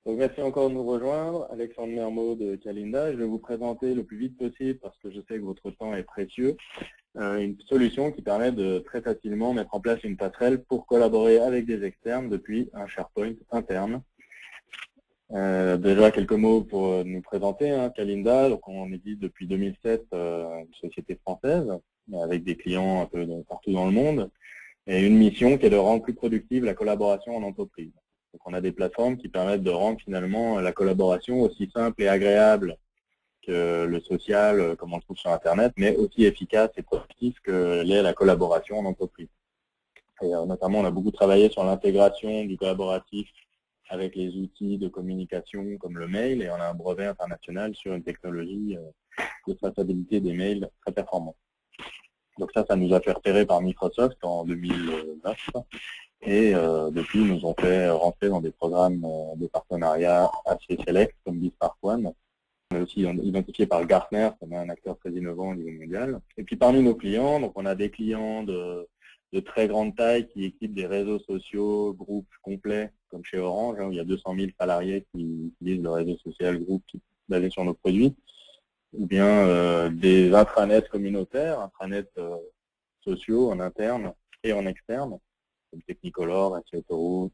Donc, merci encore de nous rejoindre. Alexandre Mermot de Calinda. Je vais vous présenter le plus vite possible, parce que je sais que votre temps est précieux, une solution qui permet de très facilement mettre en place une passerelle pour collaborer avec des externes depuis un SharePoint interne. Déjà quelques mots pour nous présenter. Calinda, donc on existe depuis 2007, une société française, avec des clients un peu partout dans le monde, et une mission qui est de rendre plus productive la collaboration en entreprise. Donc on a des plateformes qui permettent de rendre finalement la collaboration aussi simple et agréable que le social, comme on le trouve sur Internet, mais aussi efficace et productif que l'est la collaboration en entreprise. Et notamment, on a beaucoup travaillé sur l'intégration du collaboratif avec les outils de communication comme le mail, et on a un brevet international sur une technologie de traçabilité des mails très performant. Donc ça nous a fait repérer par Microsoft en 2009. Et depuis, ils nous ont fait rentrer dans des programmes de partenariat assez sélects, comme BizSpark1. On est aussi identifié par Gartner comme un acteur très innovant au niveau mondial. Et puis parmi nos clients, donc on a des clients de très grande taille qui équipent des réseaux sociaux, groupes complets, comme chez Orange, où il y a 200 000 salariés qui utilisent le réseau social groupe basé sur nos produits, ou bien des intranets communautaires, intranets sociaux en interne et en externe, comme Technicolor, Accès Autoroute,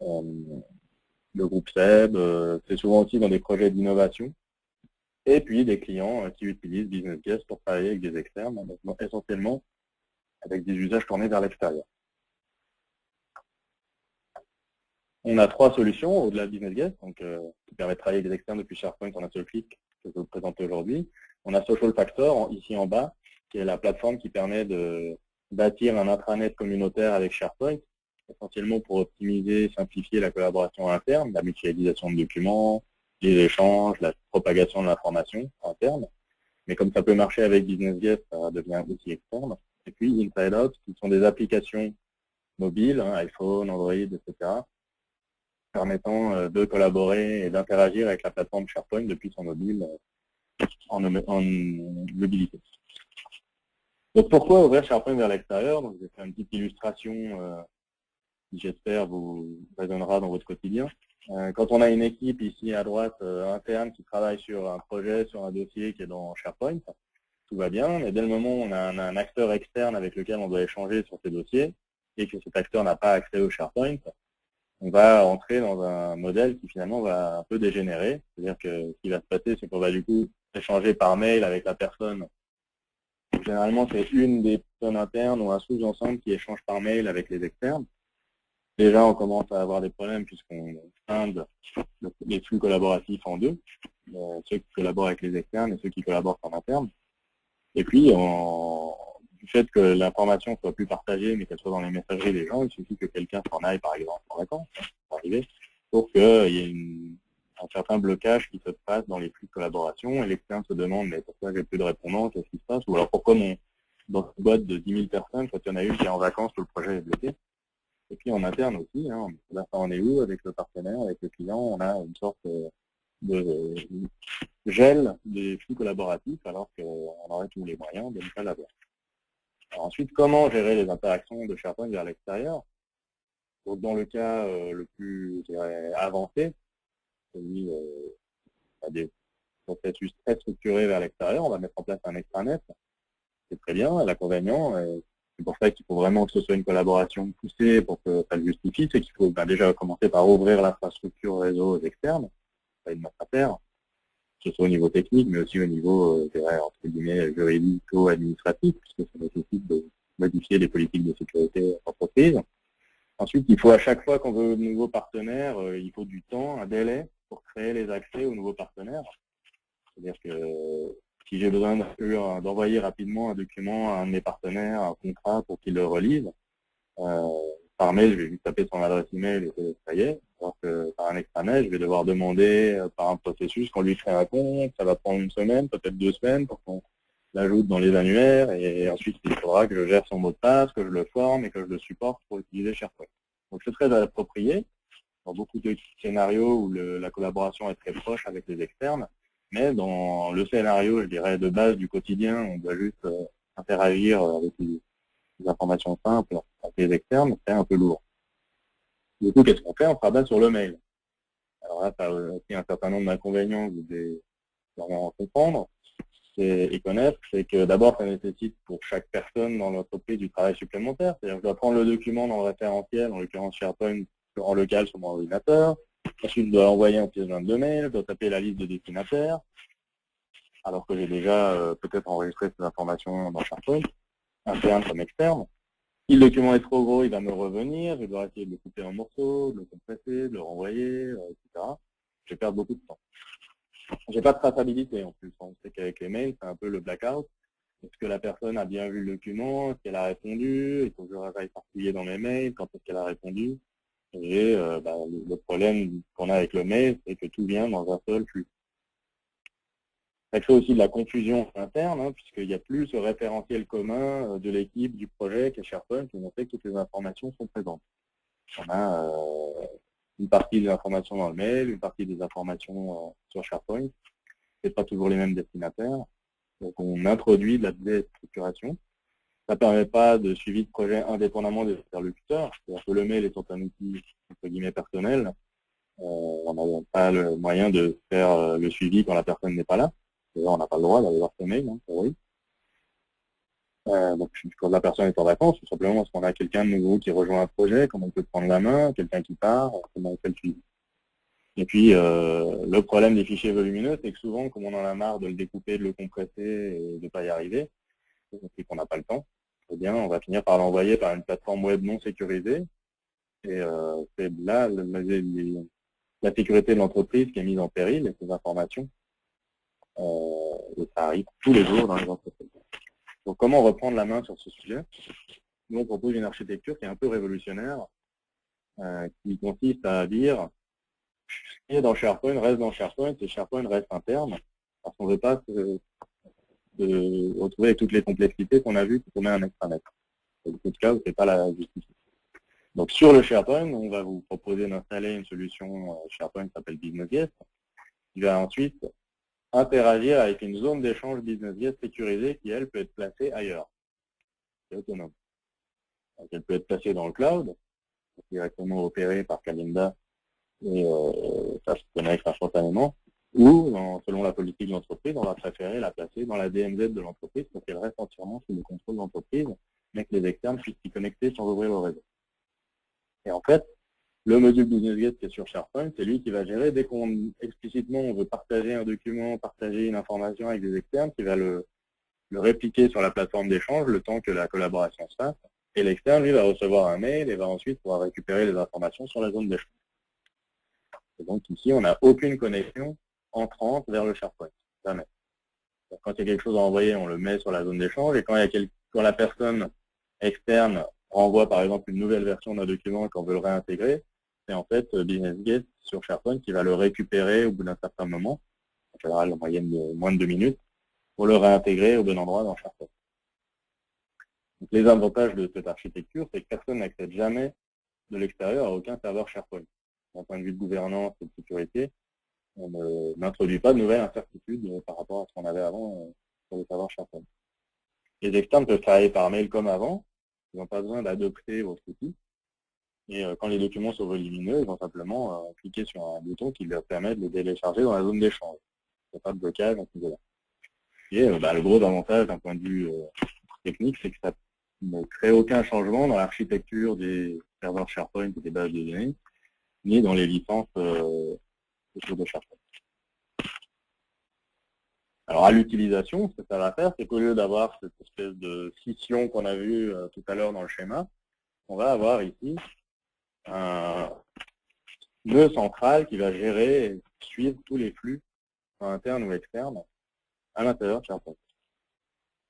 le groupe SEB, c'est souvent aussi dans des projets d'innovation. Et puis des clients qui utilisent Business Guest pour travailler avec des externes, donc essentiellement avec des usages tournés vers l'extérieur. On a 3 solutions au-delà de Business Guest, donc, qui permettent de travailler avec des externes depuis SharePoint en un seul clic, que je vais vous présenter aujourd'hui. On a Social Factor, ici en bas, qui est la plateforme qui permet de bâtir un intranet communautaire avec SharePoint, essentiellement pour optimiser et simplifier la collaboration interne, la mutualisation de documents, les échanges, la propagation de l'information interne. Mais comme ça peut marcher avec Business Guest, ça devient aussi externe. Et puis Inside Out, qui sont des applications mobiles, iPhone, Android, etc., permettant de collaborer et d'interagir avec la plateforme SharePoint depuis son mobile en mobilité. Donc pourquoi ouvrir SharePoint vers l'extérieur? Donc j'ai fait une petite illustration qui j'espère vous résonnera dans votre quotidien. Quand on a une équipe ici à droite interne qui travaille sur un projet, sur un dossier qui est dans SharePoint, tout va bien, mais dès le moment où on a un acteur externe avec lequel on doit échanger sur ces dossiers et que cet acteur n'a pas accès au SharePoint, on va entrer dans un modèle qui finalement va un peu dégénérer. C'est-à-dire que ce qui va se passer, c'est qu'on va du coup échanger par mail avec la personne. Généralement, c'est une des personnes internes ou un sous-ensemble qui échange par mail avec les externes. Déjà, on commence à avoir des problèmes puisqu'on scinde les flux collaboratifs en deux, ceux qui collaborent avec les externes et ceux qui collaborent en interne. Et puis, du fait que l'information soit plus partagée, mais qu'elle soit dans les messageries des gens, il suffit que quelqu'un s'en aille, par exemple, en vacances, pour arriver, pour qu'il y ait un certain blocage qui se passe dans les flux de collaboration, et l'externe se demande, mais pourquoi j'ai plus de répondants, qu'est-ce qui se passe, ou alors pourquoi dans une boîte de 10 000 personnes, quand il y en a une qui est en vacances, tout le projet est bloqué. Et puis en interne aussi, là, ça en est où avec le partenaire, avec le client, on a une sorte de gel des flux collaboratifs alors qu'on aurait tous les moyens de ne pas l'avoir. Ensuite, comment gérer les interactions de SharePoint vers l'extérieur? Donc, dans le cas le plus avancé, celui a des processus très structurés vers l'extérieur, on va mettre en place un extranet. C'est très bien, l'inconvénient, c'est pour ça qu'il faut vraiment que ce soit une collaboration poussée pour que ça le justifie, c'est qu'il faut déjà commencer par ouvrir l'infrastructure réseau aux externes, pas une masse à faire, que ce soit au niveau technique, mais aussi au niveau, entre guillemets, juridico-administratif, puisque ça nécessite de modifier les politiques de sécurité d'entreprise. Ensuite, il faut à chaque fois qu'on veut de nouveaux partenaires, il faut du temps, un délai pour créer les accès aux nouveaux partenaires. C'est-à-dire que si j'ai besoin d'envoyer rapidement un document à un de mes partenaires, un contrat pour qu'il le relise, par mail, je vais lui taper son adresse email et ça y est. Alors que par un extranet, je vais devoir demander par un processus qu'on lui crée un compte, ça va prendre une semaine, peut-être 2 semaines pour qu'on l'ajoute dans les annuaires, et ensuite il faudra que je gère son mot de passe, que je le forme et que je le supporte pour utiliser SharePoint. Donc c'est très approprié dans beaucoup de scénarios où la collaboration est très proche avec les externes, mais dans le scénario, je dirais, de base du quotidien, on doit juste interagir avec des informations simples avec les externes, c'est un peu lourd. Du coup, qu'est-ce qu'on fait? On se rabat sur le mail. Alors là, ça a aussi un certain nombre d'inconvénients que vous devez vraiment comprendre et connaître, c'est que d'abord, ça nécessite pour chaque personne dans l'entreprise du travail supplémentaire. C'est-à-dire que je dois prendre le document dans le référentiel, en l'occurrence SharePoint, en local sur mon ordinateur. Ensuite, je dois l'envoyer en pièce jointe de mail, je dois taper la liste de destinataires, alors que j'ai déjà peut-être enregistré ces informations dans SharePoint, interne comme externe. Si le document est trop gros, il va me revenir, je dois essayer de le couper en morceaux, de le compresser, de le renvoyer, etc. Je vais perdre beaucoup de temps. J'ai pas de traçabilité en plus. On sait qu'avec les mails, c'est un peu le blackout. Est-ce que la personne a bien vu le document? Est-ce qu'elle a répondu? Il faut que je réveille particulier dans mes mails. Quand est-ce qu'elle a répondu? Et le problème qu'on a avec le mail, c'est que tout vient dans un seul flux. Ça crée aussi de la confusion interne, hein, puisqu'il n'y a plus ce référentiel commun de l'équipe, du projet, qui est SharePoint, où on sait que toutes les informations sont présentes. On a une partie des informations dans le mail, une partie des informations sur SharePoint. C'est pas toujours les mêmes destinataires. Donc on introduit de la déstructuration. Ça ne permet pas de suivi de projet indépendamment des interlocuteurs. C'est-à-dire que le mail étant un outil entre guillemets personnel, on n'a pas le moyen de faire le suivi quand la personne n'est pas là. D'ailleurs, on n'a pas le droit d'aller voir ce mail, hein, oui. Donc quand la personne est en vacances, tout simplement parce qu'on a quelqu'un de nouveau qui rejoint un projet, comment on peut prendre la main, quelqu'un qui part, comment on fait le suivi. Et puis, le problème des fichiers volumineux, c'est que souvent, comme on en a marre de le découper, de le compresser et de ne pas y arriver, c'est qu'on n'a pas le temps, eh bien, on va finir par l'envoyer par une plateforme web non sécurisée. Et c'est là la sécurité de l'entreprise qui est mise en péril, et ces informations. Et ça arrive tous les jours dans les entreprises. Donc, comment reprendre la main sur ce sujet? Nous, on propose une architecture qui est un peu révolutionnaire, qui consiste à dire ce qui est dans SharePoint reste dans SharePoint et SharePoint reste interne, parce qu'on ne veut pas se retrouver avec toutes les complexités qu'on a vues quand on met un extranet. Dans beaucoup de cas, ce n'est pas la justice. Donc sur le SharePoint, on va vous proposer d'installer une solution SharePoint qui s'appelle BusinessGuest, qui va ensuite interagir avec une zone d'échange BusinessGuest sécurisée qui, elle, peut être placée ailleurs. C'est autonome. Donc, elle peut être placée dans le cloud, directement opérée par Kalinda, et ça se connecte instantanément, ou, selon la politique de l'entreprise, on va préférer la placer dans la DMZ de l'entreprise pour qu'elle reste entièrement sous le contrôle de l'entreprise, mais que les externes puissent s'y connecter sans ouvrir le réseau. Et en fait, le module BusinessGuest qui est sur SharePoint, c'est lui qui va gérer, dès qu'on explicitement on veut partager un document, partager une information avec des externes, qui va le répliquer sur la plateforme d'échange le temps que la collaboration se fasse. Et l'externe, lui, va recevoir un mail et va ensuite pouvoir récupérer les informations sur la zone d'échange. Et donc ici, on n'a aucune connexion entrante vers le SharePoint. Jamais. Donc, quand il y a quelque chose à envoyer, on le met sur la zone d'échange. Et quand la personne externe renvoie par exemple une nouvelle version d'un document et qu'on veut le réintégrer, c'est en fait BusinessGuest sur SharePoint qui va le récupérer au bout d'un certain moment, en général en moyenne de moins de 2 minutes, pour le réintégrer au bon endroit dans SharePoint. Donc, les avantages de cette architecture, c'est que personne n'accède jamais de l'extérieur à aucun serveur SharePoint. D'un point de vue de gouvernance et de sécurité, on n'introduit pas de nouvelles incertitudes par rapport à ce qu'on avait avant sur le serveur SharePoint. Les externes peuvent travailler par mail comme avant, ils n'ont pas besoin d'adopter votre outil. Et quand les documents sont volumineux, ils vont simplement cliquer sur un bouton qui leur permet de le télécharger dans la zone d'échange. Il n'y a pas de blocage à ce niveau-là. Et le gros avantage d'un point de vue technique, c'est que ça ne crée aucun changement dans l'architecture des serveurs SharePoint et des bases de données, ni dans les licences de SharePoint. Alors à l'utilisation, ce que ça va faire, c'est qu'au lieu d'avoir cette espèce de scission qu'on a vue tout à l'heure dans le schéma, on va avoir ici un nœud central qui va gérer et suivre tous les flux internes ou externes à l'intérieur de SharePoint.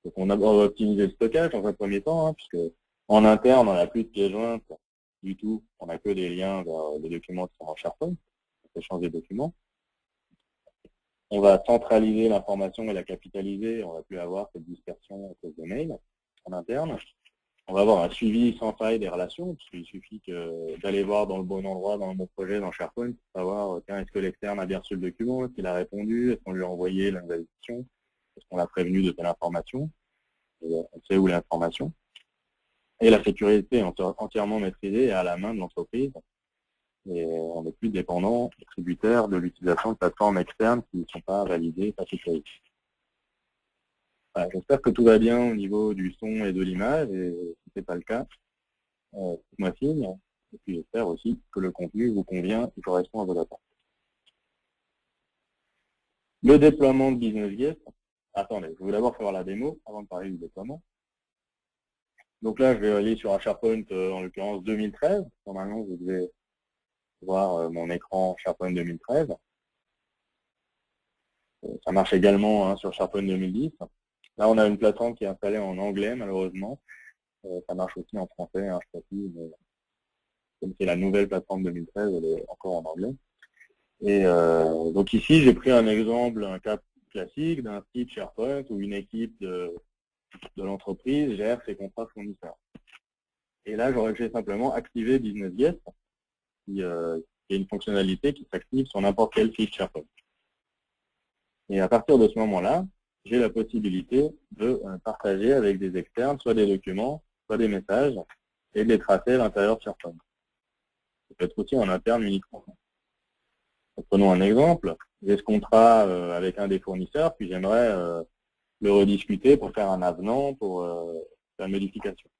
Donc on va optimiser le stockage dans un premier temps, hein, puisque en interne, on n'a plus de pièces jointes du tout, on n'a que des liens vers les documents qui sont en SharePoint, on échange des documents. On va centraliser l'information et la capitaliser, on ne va plus avoir cette dispersion à cause des mails en interne. On va avoir un suivi sans faille des relations, puisqu'il suffit d'aller voir dans le bon endroit, dans le bon projet, dans SharePoint, pour savoir, tiens, est-ce que l'externe a bien reçu le document, est-ce qu'il a répondu, est-ce qu'on lui a envoyé l'invitation, est-ce qu'on l'a prévenu de telle information, et on sait où l'information. Et la sécurité est entièrement maîtrisée et à la main de l'entreprise. Et on n'est plus dépendant, tributaire de l'utilisation de plateformes externes qui ne sont pas validées, pas sécurisées. Voilà, j'espère que tout va bien au niveau du son et de l'image, et si ce n'est pas le cas, faites-moi signe. Et puis j'espère aussi que le contenu vous convient et correspond à vos attentes. Le déploiement de Business Guest. Attendez, je vais d'abord faire la démo avant de parler du déploiement. Donc là, je vais aller sur un SharePoint, en l'occurrence 2013. Normalement, vous devez voir mon écran SharePoint 2013. Ça marche également sur SharePoint 2010. Là, on a une plateforme qui est installée en anglais, malheureusement. Ça marche aussi en français, je précise. Comme c'est la nouvelle plateforme 2013, elle est encore en anglais. Et donc ici, j'ai pris un exemple, un cas classique d'un site SharePoint où une équipe de l'entreprise gère ses contrats fournisseurs. Et là, j'ai simplement activé Business Guest, qui est une fonctionnalité qui s'active sur n'importe quel site SharePoint. Et à partir de ce moment-là, j'ai la possibilité de partager avec des externes, soit des documents, soit des messages, et de les tracer à l'intérieur de SharePoint. Ça peut être aussi en interne uniquement. Prenons un exemple. J'ai ce contrat avec un des fournisseurs, puis j'aimerais le rediscuter pour faire un avenant, pour faire une modification.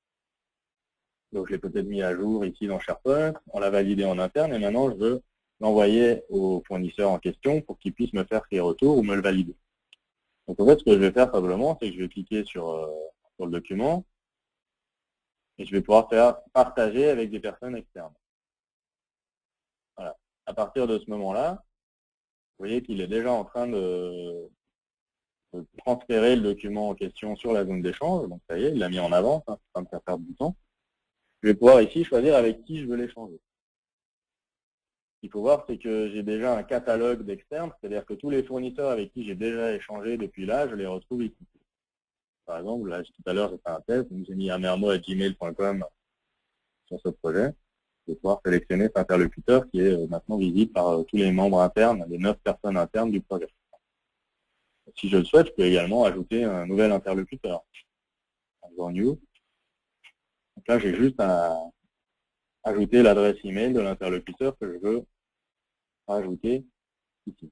Donc je l'ai peut-être mis à jour ici dans SharePoint, on l'a validé en interne, et maintenant je veux l'envoyer au fournisseur en question pour qu'il puisse me faire ses retours ou me le valider. Donc en fait, ce que je vais faire simplement, c'est que je vais cliquer sur le document, et je vais pouvoir faire partager avec des personnes externes. Voilà. À partir de ce moment-là, vous voyez qu'il est déjà en train de transférer le document en question sur la zone d'échange. Donc ça y est, il l'a mis en avance, c'est en train de faire perdre du temps. Je vais pouvoir ici choisir avec qui je veux l'échanger. Ce qu'il faut voir, c'est que j'ai déjà un catalogue d'externes, c'est-à-dire que tous les fournisseurs avec qui j'ai déjà échangé depuis là, je les retrouve ici. Par exemple, là, tout à l'heure, j'ai fait un test, j'ai mis amermo@gmail.com sur ce projet. Je vais pouvoir sélectionner cet interlocuteur qui est maintenant visible par tous les membres internes, les 9 personnes internes du projet. Si je le souhaite, je peux également ajouter un nouvel interlocuteur. Dans New. Donc là, j'ai juste à ajouter l'adresse email de l'interlocuteur que je veux rajouter ici.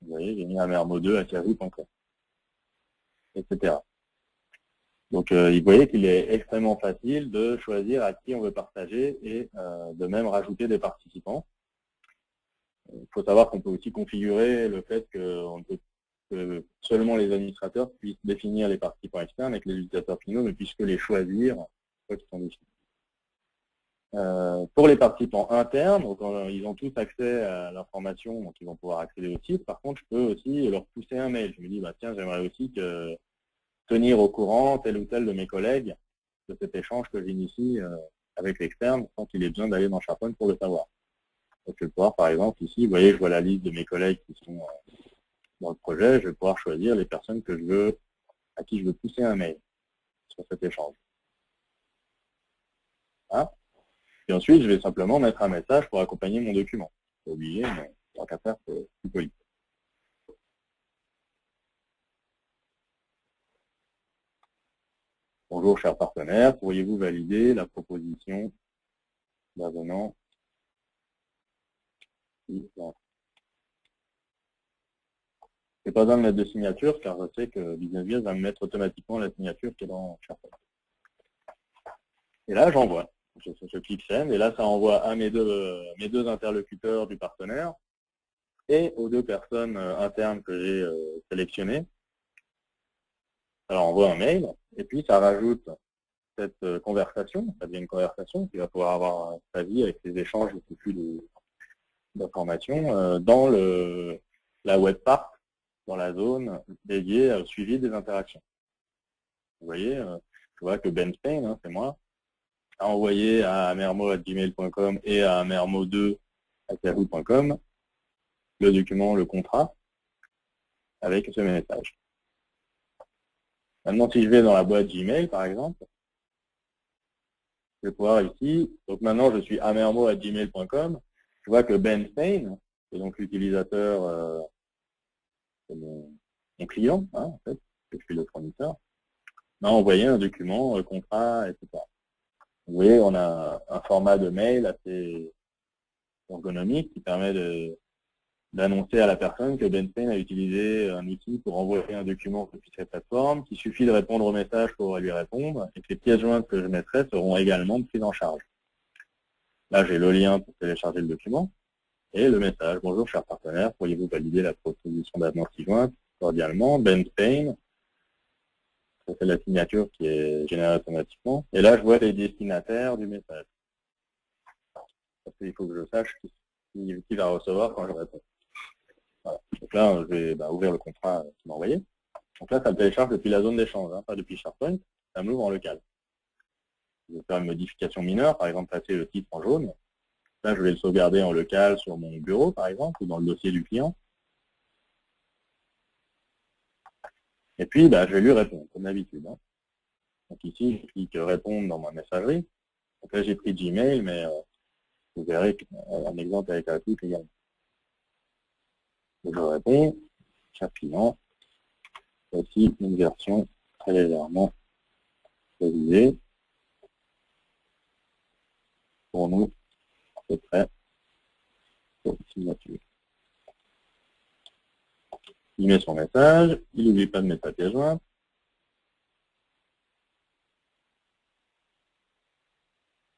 Vous voyez, j'ai mis amermo2@yahoo.com, etc. Donc, vous voyez qu'il est extrêmement facile de choisir à qui on veut partager et de même rajouter des participants. Il faut savoir qu'on peut aussi configurer le fait que seulement les administrateurs puissent définir les participants externes et que les utilisateurs finaux ne puissent que les choisir une fois qu'ils sont définis. Pour les participants internes, donc, ils ont tous accès à l'information, donc ils vont pouvoir accéder au site. Par contre, je peux aussi leur pousser un mail. Je me dis, bah, tiens, j'aimerais aussi tenir au courant tel ou tel de mes collègues de cet échange que j'initie avec l'externe sans qu'il ait besoin d'aller dans SharePoint pour le savoir. Donc, je vais pouvoir, par exemple, ici, vous voyez, je vois la liste de mes collègues qui sont dans le projet. Je vais pouvoir choisir les personnes à qui je veux pousser un mail sur cet échange. Hein. Et ensuite, je vais simplement mettre un message pour accompagner mon document. C'est obligé, mais tant qu'à faire, c'est plus poli. Bonjour, chers partenaires, pourriez-vous valider la proposition d'avenant? C'est pas besoin de mettre de signature, car je sais que Business Guest va me mettre automatiquement la signature qui est dans SharePoint. Et là, j'envoie. Je clique Send, et là, ça envoie à mes deux interlocuteurs du partenaire et aux 2 personnes internes que j'ai sélectionnées. Alors, on envoie un mail, et puis ça rajoute cette conversation, ça devient une conversation qui va pouvoir avoir sa vie avec les échanges et flux d'informations dans la web part, dans la zone dédiée au suivi des interactions. Vous voyez, je vois que Ben Spain, c'est moi, a envoyé à amermo@gmail.com et à amermo2@yahoo.com le document, le contrat, avec ce message. Maintenant, si je vais dans la boîte Gmail, par exemple, je vais pouvoir ici, donc maintenant je suis amermo@gmail.com, je vois que Ben Spain, c'est donc l'utilisateur, mon client, en fait, je suis le fournisseur, m'a envoyé un document, contrat, etc. Vous voyez, on a un format de mail assez ergonomique qui permet d'annoncer à la personne que Benspain a utilisé un outil pour envoyer un document depuis cette plateforme, qu'il suffit de répondre au message pour lui répondre, et que les pièces jointes que je mettrai seront également prises en charge. Là, j'ai le lien pour télécharger le document, et le message. Bonjour, cher partenaire, pourriez-vous valider la proposition d'avenant ci-jointe cordialement, Benspain. Ça, c'est la signature qui est générée automatiquement. Et là, je vois les destinataires du message. Parce qu'il faut que je sache qui va recevoir quand je réponds. Voilà. Donc là, je vais ouvrir le contrat qu'il m'a envoyé. Donc là, ça me télécharge depuis la zone d'échange, pas depuis SharePoint. Ça me l'ouvre en local. Je vais faire une modification mineure, par exemple passer le titre en jaune. Là, je vais le sauvegarder en local sur mon bureau, par exemple, ou dans le dossier du client. Et puis, je vais lui répondre, comme d'habitude. Donc ici, je clique répondre dans ma messagerie. Donc là, j'ai pris Gmail, mais vous verrez un exemple avec Outlook également. Donc je réponds, cher client, voici une version très légèrement révisée. Pour nous, c'est prêt pour signature. Il met son message, il n'oublie pas de mettre la pièce jointe.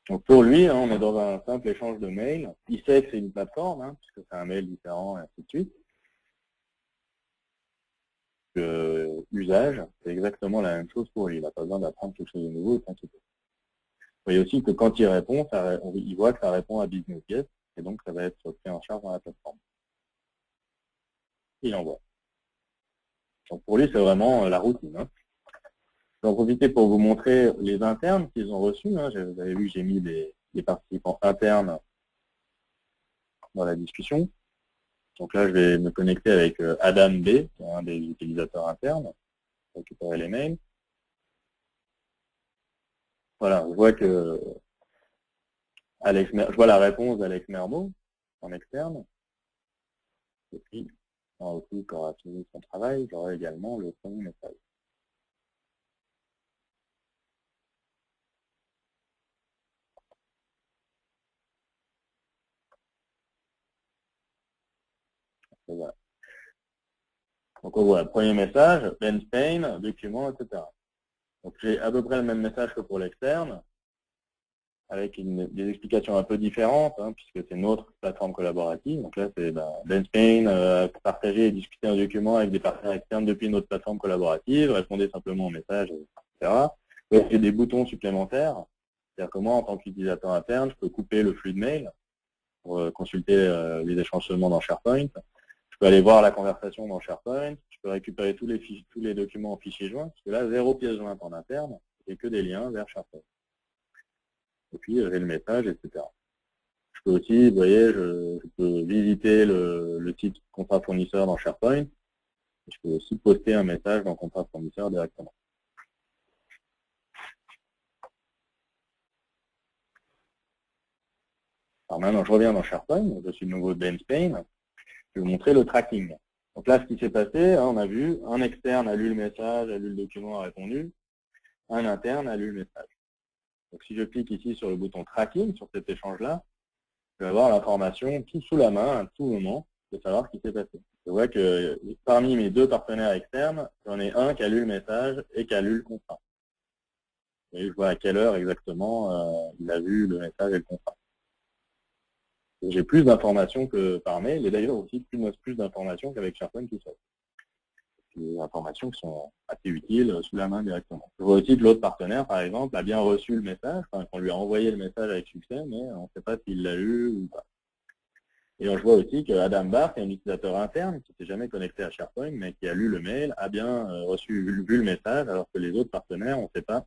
Donc pour lui, on est dans un simple échange de mails. Il sait que c'est une plateforme, puisque c'est un mail différent, et ainsi de suite. Usage, c'est exactement la même chose pour lui. Il n'a pas besoin d'apprendre quelque chose de nouveau, t'inquiète. Vous voyez aussi que quand il répond, il voit que ça répond à Business Guest, et donc ça va être pris en charge dans la plateforme. Il envoie. Donc pour lui, c'est vraiment la routine. Je vais en profiter pour vous montrer les internes qu'ils ont reçus. Vous avez vu que j'ai mis des participants internes dans la discussion. Donc là, je vais me connecter avec Adam B, qui est un des utilisateurs internes, récupérer les mails. Voilà, je vois que je vois la réponse d'Alex Mermot en externe. Et puis, en Outlook, quand on aura fini son travail, j'aurai également le premier message. Et voilà. Donc on voit le premier message, Benspain, document, etc. Donc j'ai à peu près le même message que pour l'externe, avec des explications un peu différentes, puisque c'est notre plateforme collaborative. Donc là, c'est Benspain, partager et discuter un document avec des partenaires externes depuis notre plateforme collaborative, répondez simplement au message, etc. Donc, j'ai des boutons supplémentaires, c'est-à-dire que moi, en tant qu'utilisateur interne, je peux couper le flux de mail pour consulter les échanges seulement dans SharePoint. Je peux aller voir la conversation dans SharePoint, je peux récupérer tous les documents en fichier joint, parce que là, 0 pièce jointe en interne, et que des liens vers SharePoint. Et puis, j'ai le message, etc. Je peux aussi, vous voyez, je peux visiter le site contrat fournisseur dans SharePoint. Je peux aussi poster un message dans contrat fournisseur directement. Alors maintenant, je reviens dans SharePoint, je suis de nouveau Benspain. Je vais vous montrer le tracking. Donc là, ce qui s'est passé, on a vu, un externe a lu le message, a lu le document, a répondu. Un interne a lu le message. Donc si je clique ici sur le bouton tracking, sur cet échange-là, je vais avoir l'information tout sous la main, à tout moment, de savoir ce qui s'est passé. Je vois que parmi mes deux partenaires externes, j'en ai un qui a lu le message et qui a lu le contrat. Et je vois à quelle heure exactement il a vu le message et le contrat. J'ai plus d'informations que par mail, et d'ailleurs aussi plus d'informations qu'avec SharePoint tout seul. Des informations qui sont assez utiles sous la main directement. Je vois aussi que l'autre partenaire, par exemple, a bien reçu le message, qu'on lui a envoyé le message avec succès, mais on ne sait pas s'il l'a lu ou pas. Et je vois aussi que Adam Barr, qui est un utilisateur interne, qui ne s'est jamais connecté à SharePoint, mais qui a lu le mail, a bien vu le message, alors que les autres partenaires, on ne sait pas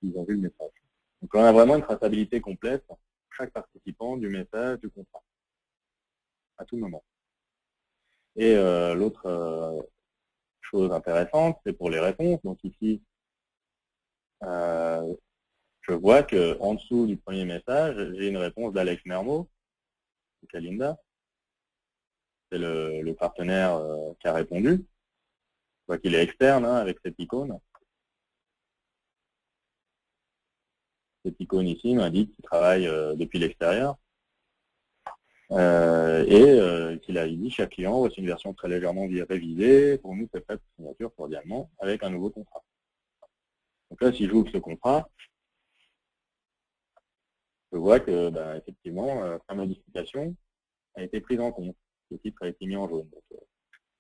s'ils ont vu le message. Donc on a vraiment une traçabilité complète pour chaque participant du message, du contrat, à tout moment. Et l'autre chose intéressante, c'est pour les réponses. Donc ici, je vois qu'en dessous du premier message, j'ai une réponse d'Alex Mermot, de Kalinda. C'est le partenaire qui a répondu. Je vois qu'il est externe avec cette icône. Cette icône ici m'indique qu'il travaille depuis l'extérieur. Qu'il a dit chaque client reçoit une version très légèrement révisée. Pour nous, c'est prêt pour signature cordialement avec un nouveau contrat. Donc là, si j'ouvre ce contrat, je vois que, effectivement, sa modification a été prise en compte. Le titre a été mis en jaune. Donc,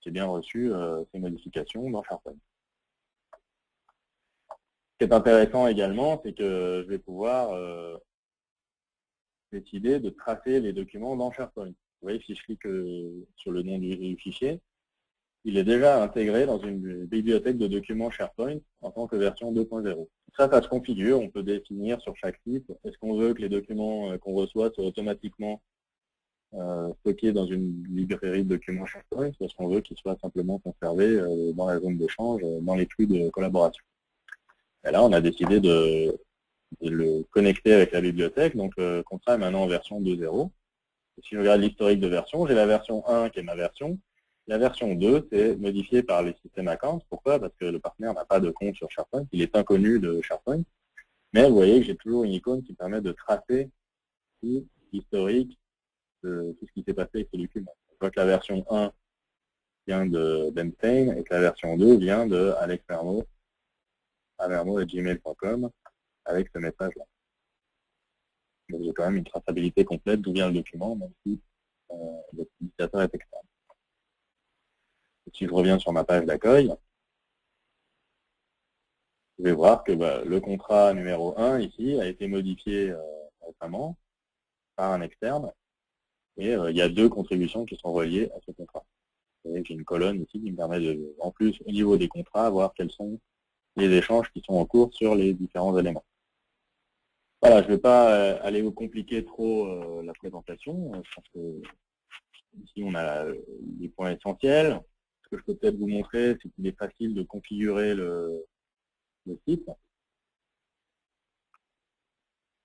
j'ai bien reçu ces modifications dans SharePoint. Ce qui est intéressant également, c'est que je vais pouvoir décider de tracer les documents dans SharePoint. Vous voyez, si je clique sur le nom du fichier, il est déjà intégré dans une bibliothèque de documents SharePoint en tant que version 2.0. Ça se configure. On peut définir sur chaque site, est-ce qu'on veut que les documents qu'on reçoit soient automatiquement stockés dans une librairie de documents SharePoint, ou est-ce qu'on veut qu'ils soient simplement conservés dans la zone d'échange, dans les flux de collaboration. Et là, on a décidé de le connecter avec la bibliothèque, donc le contrat est maintenant en version 2.0. Si je regarde l'historique de version, j'ai la version 1 qui est ma version. La version 2, c'est modifié par les systèmes accounts. Pourquoi? Parce que le partenaire n'a pas de compte sur SharePoint, il est inconnu de SharePoint. Mais vous voyez que j'ai toujours une icône qui permet de tracer l'historique de tout ce qui s'est passé avec ce document. Je vois que la version 1 vient de Benstein et que la version 2 vient de Alex Mermo, @gmail.com, avec ce message-là. Donc j'ai quand même une traçabilité complète d'où vient le document, même si l'utilisateur est externe. Si je reviens sur ma page d'accueil, je vais voir que le contrat numéro 1 ici a été modifié récemment par un externe et il y a 2 contributions qui sont reliées à ce contrat. J'ai une colonne ici qui me permet de, en plus, au niveau des contrats, voir quels sont les échanges qui sont en cours sur les différents éléments. Voilà, je ne vais pas aller vous compliquer trop la présentation. Je pense que ici on a les points essentiels. Ce que je peux peut-être vous montrer, c'est qu'il est facile de configurer le site.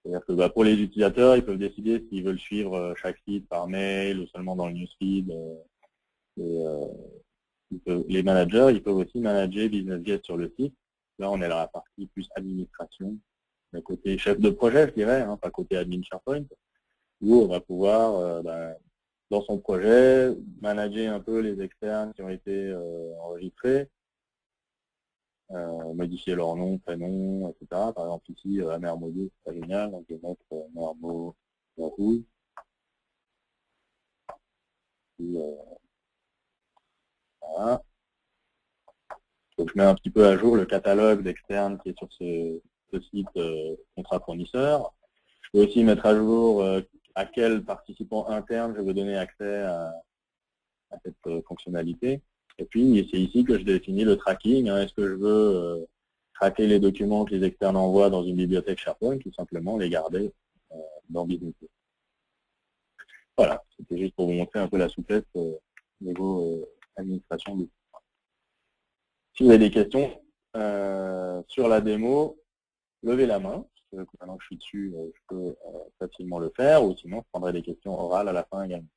C'est-à-dire que pour les utilisateurs, ils peuvent décider s'ils veulent suivre chaque site par mail ou seulement dans le newsfeed. Les managers, ils peuvent aussi manager Business Guest sur le site. Là, on est dans la partie plus administration, le côté chef de projet, je dirais, hein, pas côté admin SharePoint, où on va pouvoir, dans son projet, manager un peu les externes qui ont été enregistrés, modifier leur nom, prénom, etc. Par exemple, ici, Mermo2, c'est pas génial, donc je vais mettre Mermo Rouge. Voilà. Donc, je mets un petit peu à jour le catalogue d'externes qui est sur ce site contrat fournisseur. Je peux aussi mettre à jour à quel participant interne je veux donner accès à cette fonctionnalité. Et puis, c'est ici que je définis le tracking. Hein. Est-ce que je veux traquer les documents que les externes envoient dans une bibliothèque SharePoint ou simplement les garder dans Business. Voilà, c'était juste pour vous montrer un peu la souplesse au niveau administration. Si vous avez des questions sur la démo, levez la main. Maintenant que je suis dessus, je peux facilement le faire, ou sinon je prendrai des questions orales à la fin également.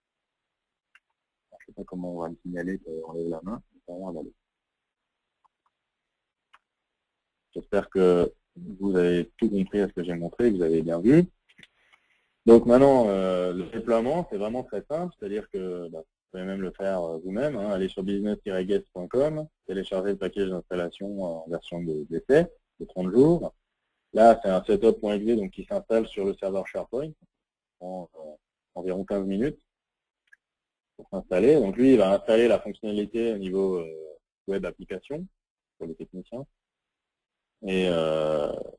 Je ne sais pas comment on va me signaler qu'on lève la main. J'espère que vous avez tout compris à ce que j'ai montré, que vous avez bien vu. Donc maintenant, le déploiement, c'est vraiment très simple, c'est-à-dire que vous pouvez même le faire vous-même. Hein, allez sur business-guest.com, télécharger le package d'installation en version d'essai de 30 jours. Là, c'est un setup.exe donc qui s'installe sur le serveur SharePoint en environ 15 minutes pour s'installer. Donc lui, il va installer la fonctionnalité au niveau web application pour les techniciens et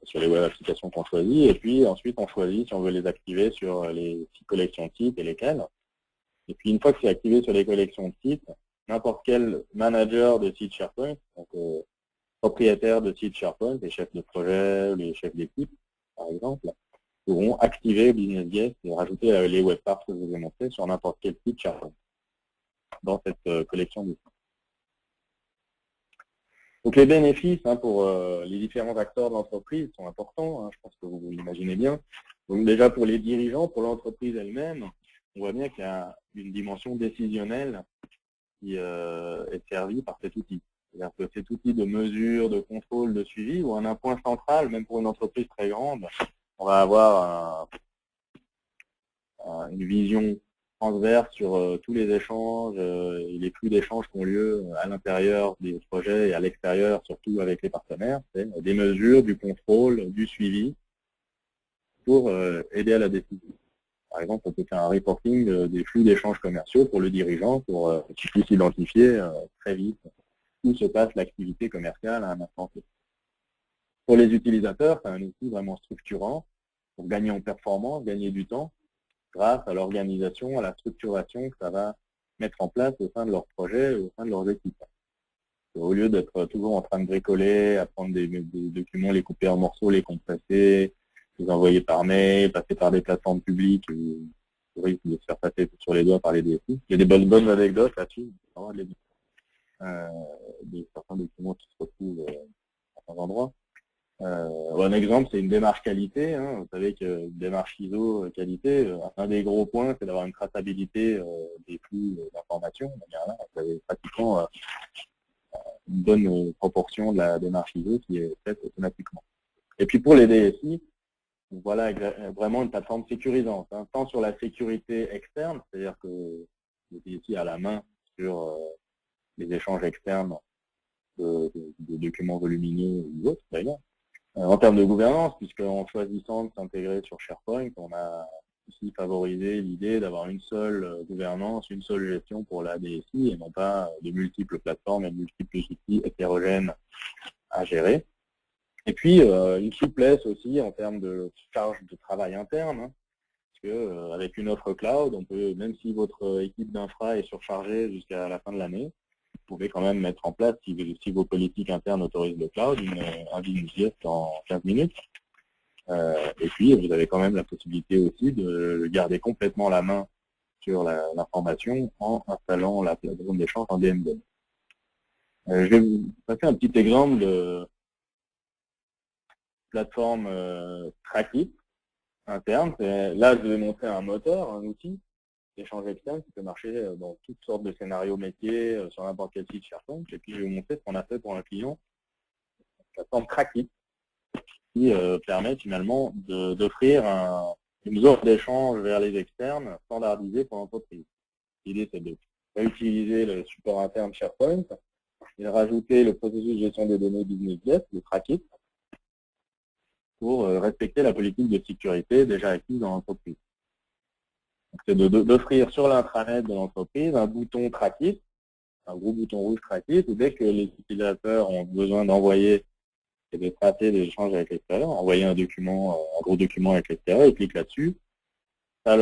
sur les web applications qu'on choisit. Et puis ensuite, on choisit si on veut les activer sur les collections de sites et lesquelles. Et puis une fois que c'est activé sur les collections de sites, n'importe quel manager de site SharePoint, donc propriétaires de sites SharePoint, les chefs de projet, les chefs d'équipe, par exemple, pourront activer Business Guest et rajouter les web parts que je vous ai montrés sur n'importe quel site SharePoint dans cette collection de sites. Donc les bénéfices pour les différents acteurs de l'entreprise sont importants, hein, je pense que vous l'imaginez bien. Donc déjà pour les dirigeants, pour l'entreprise elle-même, on voit bien qu'il y a une dimension décisionnelle qui est servie par cet outil. C'est-à-dire que cet outil de mesure, de contrôle, de suivi, ou un point central, même pour une entreprise très grande, on va avoir une vision transverse sur tous les échanges et les flux d'échanges qui ont lieu à l'intérieur des projets et à l'extérieur, surtout avec les partenaires. C'est des mesures, du contrôle, du suivi pour aider à la décision. Par exemple, on peut faire un reporting des flux d'échanges commerciaux pour le dirigeant pour qu'il puisse identifier très vite où se passe l'activité commerciale à un instant T. Pour les utilisateurs, c'est un outil vraiment structurant pour gagner en performance, gagner du temps, grâce à l'organisation, à la structuration que ça va mettre en place au sein de leur projet, au sein de leurs équipes. Au lieu d'être toujours en train de bricoler, à prendre des documents, les couper en morceaux, les compresser, les envoyer par mail, passer par des plateformes publiques, au risque de se faire passer sur les doigts par les DSI. Il y a des bonnes anecdotes là-dessus, certains documents qui se retrouvent à certains endroits. Un exemple, c'est une démarche qualité. Vous savez qu'une démarche ISO qualité, un des gros points, c'est d'avoir une traçabilité des flux d'informations. Là, vous avez pratiquement une bonne proportion de la démarche ISO qui est faite automatiquement. Et puis pour les DSI, voilà vraiment une plateforme sécurisante, tant sur la sécurité externe, c'est-à-dire que le DSI a la main sur les échanges externes de documents volumineux ou autres d'ailleurs. En termes de gouvernance, puisqu'en choisissant de s'intégrer sur SharePoint, on a aussi favorisé l'idée d'avoir une seule gouvernance, une seule gestion pour la DSI et non pas de multiples plateformes et de multiples outils hétérogènes à gérer. Et puis, une souplesse aussi en termes de charge de travail interne, parce que avec une offre cloud, on peut, même si votre équipe d'infra est surchargée jusqu'à la fin de l'année, vous pouvez quand même mettre en place, si vos politiques internes autorisent le cloud, un business en 15 minutes. Et puis, vous avez quand même la possibilité aussi de garder complètement la main sur l'information en installant la plateforme d'échange en DMZ. Je vais vous passer un petit exemple de plateforme Trackit interne. Là, je vais montrer un moteur, un outil d'échange externe qui peut marcher dans toutes sortes de scénarios métiers sur n'importe quel site SharePoint. Et puis, je vais vous montrer ce qu'on a fait pour un client, la plateforme Trackit, qui permet finalement d'offrir une zone d'échange vers les externes standardisée pour l'entreprise. L'idée, c'est de réutiliser le support interne SharePoint et de rajouter le processus de gestion des données BusinessJet, le Trackit, pour respecter la politique de sécurité déjà acquise dans l'entreprise. C'est d'offrir sur l'intranet de l'entreprise un bouton Trackit, un gros bouton rouge Trackit, où dès que les utilisateurs ont besoin d'envoyer et de tracer des échanges avec l'extérieur, envoyer un gros document avec l'extérieur, ils cliquent là-dessus. Ça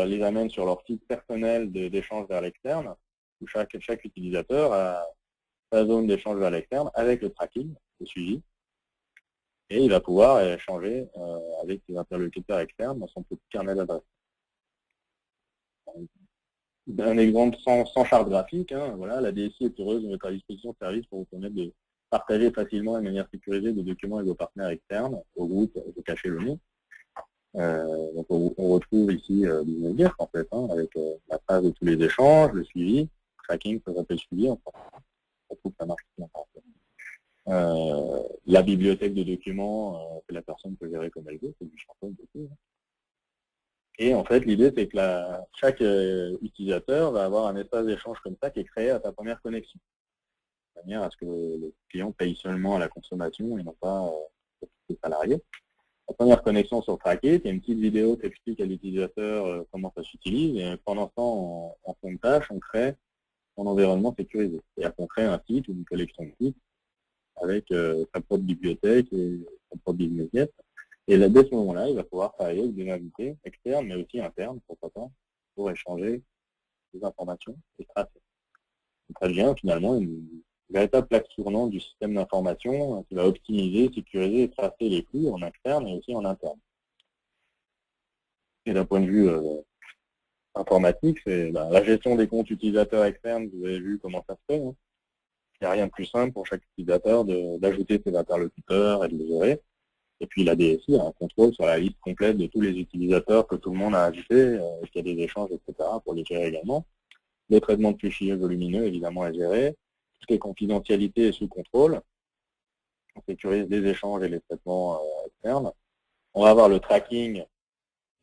les amène sur leur site personnel d'échange vers l'externe, où chaque utilisateur a sa zone d'échange vers l'externe avec le tracking, le suivi, et il va pouvoir échanger avec ses interlocuteurs externes dans son petit carnet d'adresse. Un exemple sans charte graphique, voilà, la DSI est heureuse de mettre à disposition de services pour vous permettre de partager facilement et de manière sécurisée des documents avec vos partenaires externes, au groupe, de cacher le nom. Donc on retrouve ici BusinessJet en fait, avec la phase de tous les échanges, le suivi, tracking, ça s'appelle suivi, on retrouve que ça marche bien. La bibliothèque de documents, que la personne peut gérer comme elle veut, c'est du SharePoint aussi. Et en fait, l'idée, c'est que chaque utilisateur va avoir un espace d'échange comme ça qui est créé à sa première connexion, de manière à ce que le client paye seulement à la consommation et non pas aux salariés. La première connexion sur Trackit, il y a une petite vidéo qui explique à l'utilisateur comment ça s'utilise, et pendant ce temps, en fond de tâche, on crée son environnement sécurisé. C'est-à-dire qu'on crée un site ou une collection de sites avec sa propre bibliothèque et son propre BusinessJet. Et là, dès ce moment-là, il va pouvoir travailler avec des invités externes, mais aussi internes, pourquoi pas, pour échanger des informations et tracer. Donc, ça devient finalement une véritable plaque tournante du système d'information qui va optimiser, sécuriser et tracer les flux en externe et aussi en interne. Et d'un point de vue informatique, c'est la gestion des comptes utilisateurs externes, vous avez vu comment ça se fait. Il n'y a rien de plus simple pour chaque utilisateur d'ajouter ses interlocuteurs et de les gérer. Et puis la DSI a un contrôle sur la liste complète de tous les utilisateurs que tout le monde a ajoutés, qu'il y a des échanges, etc. pour les gérer également. Les traitements de fichiers volumineux, évidemment, à gérer. Toutes les confidentialités sous contrôle. On sécurise les échanges et les traitements externes. On va avoir le tracking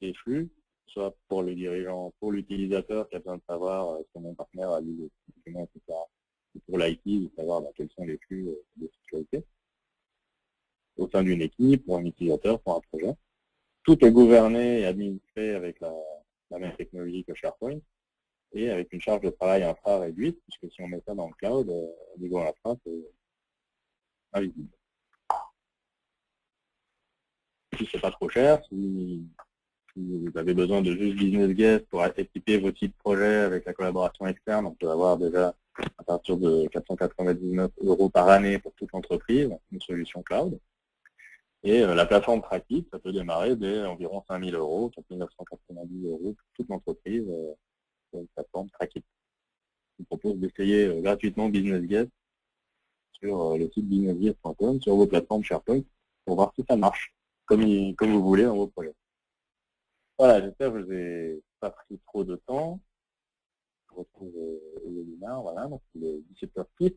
des flux soit pour le dirigeant, pour l'utilisateur qui a besoin de savoir si mon partenaire a lu les documents, etc. Et pour l'IT, de savoir quels sont les flux de sécurité au sein d'une équipe, pour un utilisateur, pour un projet. Tout est gouverné et administré avec la même technologie que SharePoint et avec une charge de travail infra réduite, puisque si on met ça dans le cloud, au niveau infra, c'est invisible. Si c'est pas trop cher, si vous avez besoin de juste business guest pour équiper vos types de projet avec la collaboration externe, on peut avoir déjà à partir de 499 € par année pour toute l'entreprise, une solution cloud. Et la plateforme Trackit, ça peut démarrer dès environ 5 000 €, 4 990 € pour toute l'entreprise sur une plateforme Trackit. Je vous propose d'essayer gratuitement Business Guest sur le site businessguest.com, sur vos plateformes SharePoint, pour voir si ça marche, comme vous voulez dans vos projets. Voilà, j'espère que je vous ai pas pris trop de temps. Je retrouve le webinaire, voilà, donc il est 17h06.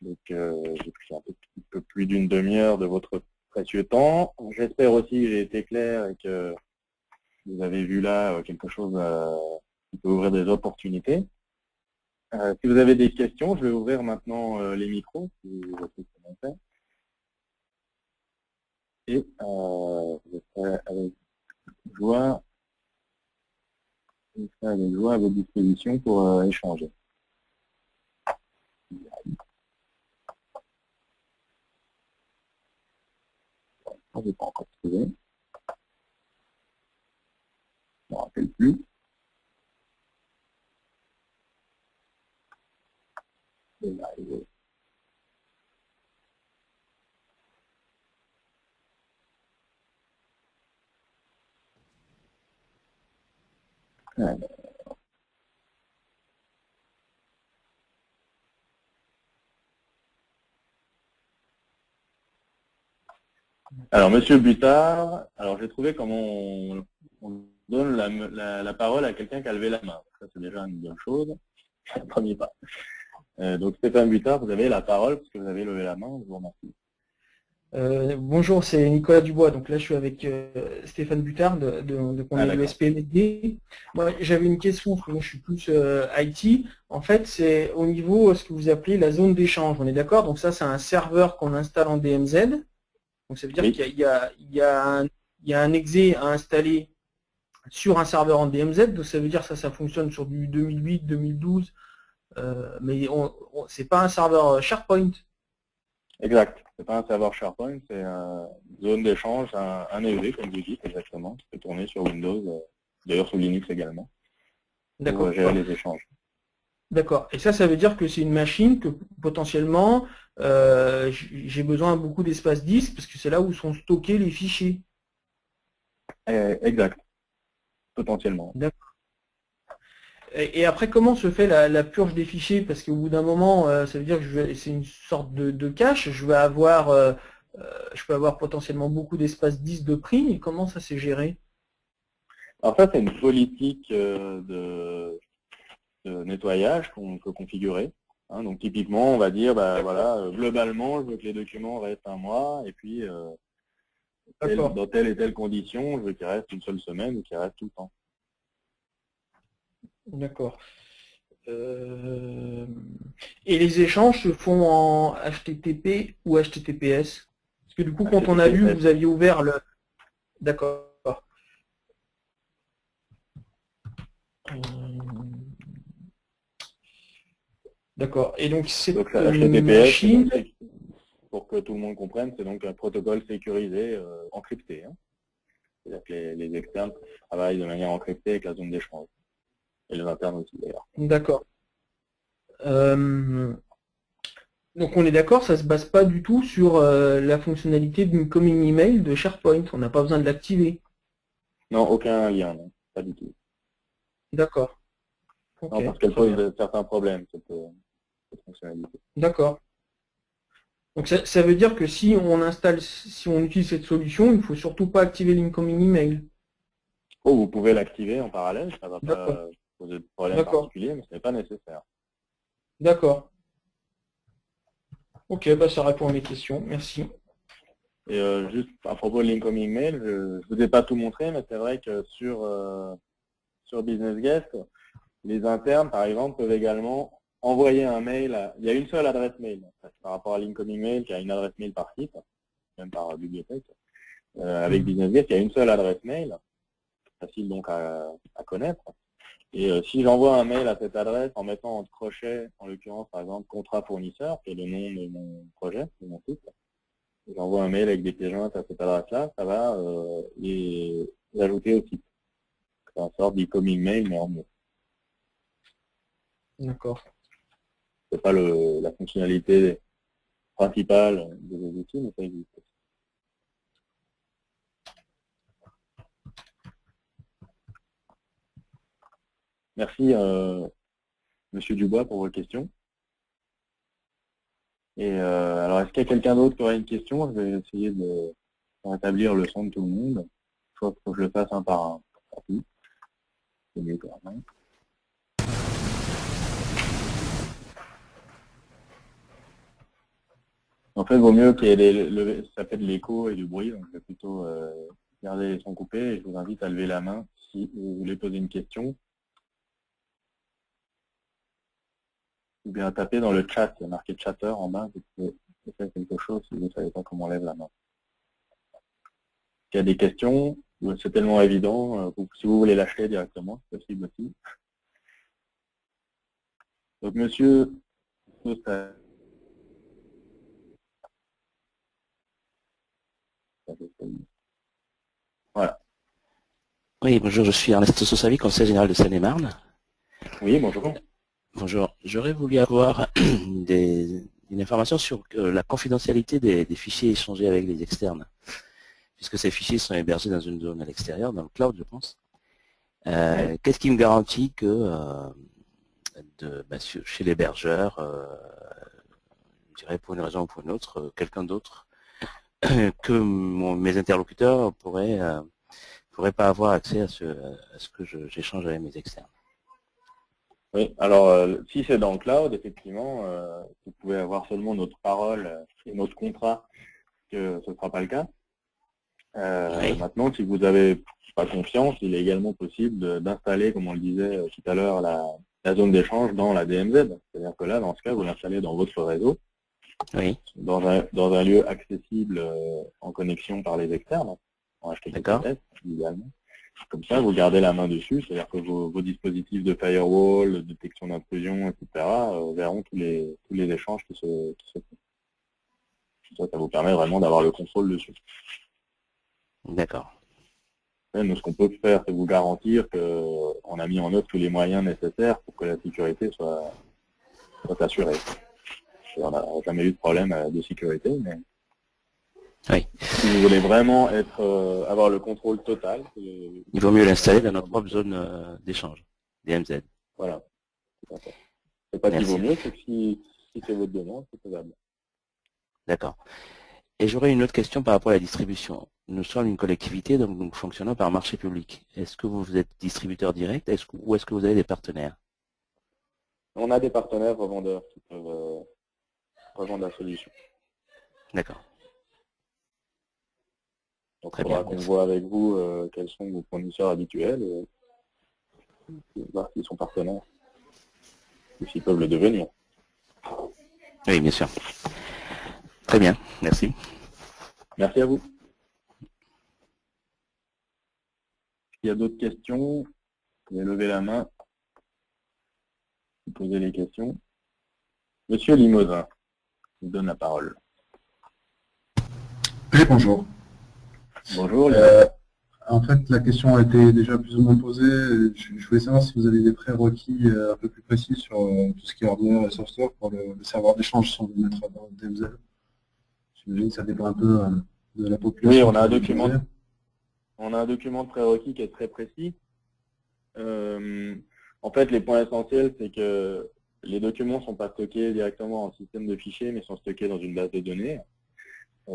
Donc j'ai pris un petit peu plus d'une demi-heure de votre précieux temps. J'espère aussi que j'ai été clair et que vous avez vu là quelque chose qui peut ouvrir des opportunités. Si vous avez des questions, je vais ouvrir maintenant les micros, si vous avez commencé. Et je serai avec joie à votre disposition pour échanger. Je n'ai pas encore trouvé. Je ne me rappelle plus. Et là, alors, Monsieur Butard, alors j'ai trouvé comment on donne la parole à quelqu'un qui a levé la main. Ça, c'est déjà une bonne chose. Premier pas. Donc, Stéphane Butard, vous avez la parole parce que vous avez levé la main. Je vous remercie. Bonjour, c'est Nicolas Dubois. Donc là, je suis avec Stéphane Butard qu'on est de SPMD. Moi, j'avais une question, parce que moi, je suis plus IT. En fait, c'est au niveau ce que vous appelez la zone d'échange. On est d'accord? Donc ça, c'est un serveur qu'on installe en DMZ. Donc ça veut dire qu'il y a un exe à installer sur un serveur en DMZ. Donc ça veut dire que ça fonctionne sur du 2008, 2012. Mais c'est pas un serveur SharePoint. Exact. C'est pas un serveur SharePoint, c'est une zone d'échange, un EV, comme vous dites, exactement, qui peut tourner sur Windows, d'ailleurs sur Linux également, pour gérer les échanges. D'accord. Et ça veut dire que c'est une machine que potentiellement j'ai besoin de beaucoup d'espace disque parce que c'est là où sont stockés les fichiers. Exact. Potentiellement. D'accord. Et après, comment se fait la purge des fichiers? Parce qu'au bout d'un moment, ça veut dire que c'est une sorte de cache. Je peux avoir potentiellement beaucoup d'espace disque de prix. Et comment ça s'est géré? Alors ça, c'est une politique de nettoyage qu'on peut configurer. Hein, donc typiquement, on va dire, bah, voilà, globalement, je veux que les documents restent un mois, et puis dans telle et telle condition, je veux qu'ils restent une seule semaine ou qu'ils restent tout le temps. D'accord. Et les échanges se font en HTTP ou HTTPS? Parce que du coup, quand on a vu, vous aviez ouvert le... D'accord. D'accord. Et donc, c'est une machine... Pour que tout le monde comprenne, c'est donc un protocole sécurisé encrypté. Hein. C'est-à-dire que les externes travaillent de manière encryptée avec la zone d'échange. Et les internes aussi, d'ailleurs. D'accord. Donc on est d'accord, ça ne se base pas du tout sur la fonctionnalité d'incoming email de SharePoint. On n'a pas besoin de l'activer. Non, aucun lien, non, pas du tout. D'accord. Okay, non, parce qu'elle pose certains problèmes, cette fonctionnalité. D'accord. Donc ça veut dire que si on utilise cette solution, il ne faut surtout pas activer l'incoming email. Oh, vous pouvez l'activer en parallèle, ça ne va pas poser de problème particulier, mais ce n'est pas nécessaire. D'accord. Ok, bah ça répond à mes questions. Merci. Et juste à propos de l'incoming mail, je ne vous ai pas tout montré, mais c'est vrai que sur Business Guest, les internes, par exemple, peuvent également envoyer un mail. Il y a une seule adresse mail, en fait, par rapport à l'incoming mail, qui a une adresse mail par site, même par bibliothèque. Avec Business Guest, il y a une seule adresse mail, facile donc à connaître. Et si j'envoie un mail à cette adresse en mettant en crochet, en l'occurrence, par exemple, contrat fournisseur, qui est le nom de mon projet, de mon site, j'envoie un mail avec des pièces jointes à cette adresse-là, ça va les ajouter au site. C'est une sorte d'e-coming mail, mais en mieux. D'accord. C'est pas la fonctionnalité principale de vos outils, mais ça existe. Merci, Monsieur Dubois, pour vos questions. Et alors, est-ce qu'il y a quelqu'un d'autre qui aurait une question? Je vais essayer de rétablir le son de tout le monde. Je crois qu'il faut que je le fasse un par un. C'est mieux quand même. En fait, il vaut mieux qu'il y ait ça fait de l'écho et du bruit, donc je vais plutôt garder les sons coupés et je vous invite à lever la main si vous voulez poser une question. Ou bien à taper dans le chat, il y a marqué chatter en bas, vous pouvez faire quelque chose si vous ne savez pas comment on lève la main. S'il y a des questions, c'est tellement évident, si vous voulez lâcher directement, c'est possible aussi. Donc monsieur, voilà. Oui, bonjour, je suis Ernesto Sossavi, conseiller général de Seine-et-Marne. Oui, bonjour. Bonjour, j'aurais voulu avoir une information sur la confidentialité des fichiers échangés avec les externes, puisque ces fichiers sont hébergés dans une zone à l'extérieur, dans le cloud, je pense. Qu'est-ce qui me garantit que chez l'hébergeur, je dirais pour une raison ou pour une autre, quelqu'un d'autre, que mes interlocuteurs pourraient pas avoir accès à ce que j'échange avec mes externes? Oui, alors si c'est dans le cloud, effectivement, vous pouvez avoir seulement notre parole et notre contrat, que ce ne sera pas le cas. Oui. Maintenant, si vous n'avez pas confiance, il est également possible d'installer, comme on le disait tout à l'heure, la zone d'échange dans la DMZ. C'est-à-dire que là, dans ce cas, vous l'installez dans votre réseau, Oui. dans un lieu accessible en connexion par les externes, en HTTPS, idéalement. Comme ça, vous gardez la main dessus, c'est-à-dire que vos dispositifs de firewall, de détection d'intrusion, etc., verront tous les échanges qui se font. Ça vous permet vraiment d'avoir le contrôle dessus. D'accord. Nous, ce qu'on peut faire, c'est vous garantir qu'on a mis en œuvre tous les moyens nécessaires pour que la sécurité soit assurée. On n'a jamais eu de problème de sécurité, mais oui. Si vous voulez vraiment avoir le contrôle total, il vaut mieux l'installer dans notre propre zone d'échange, DMZ. Voilà. C'est pas qu'il vaut mieux, c'est que si c'est votre demande, c'est faisable. D'accord. Et j'aurais une autre question par rapport à la distribution. Nous sommes une collectivité, donc nous fonctionnons par marché public. Est-ce que vous êtes distributeur direct ou est-ce que vous avez des partenaires? On a des partenaires revendeurs qui peuvent revendre la solution. D'accord. Donc il faudra qu'on voit avec vous quels sont vos fournisseurs habituels et voir s'ils sont partenaires ou s'ils peuvent le devenir. Oui, bien sûr. Très bien, merci. Merci à vous. S'il y a d'autres questions, vous pouvez lever la main et poser les questions. Monsieur Limosin, je vous donne la parole. Oui, bonjour. Bonjour. En fait, la question a été déjà plus ou moins posée. Je voulais savoir si vous avez des prérequis un peu plus précis sur tout ce qui est hardware et software pour le serveur d'échange sans le mettre dans le DMZ. J'imagine que ça dépend un peu de la population. Oui, on a un document de prérequis qui est très précis. En fait, les points essentiels, c'est que les documents ne sont pas stockés directement en système de fichiers, mais sont stockés dans une base de données,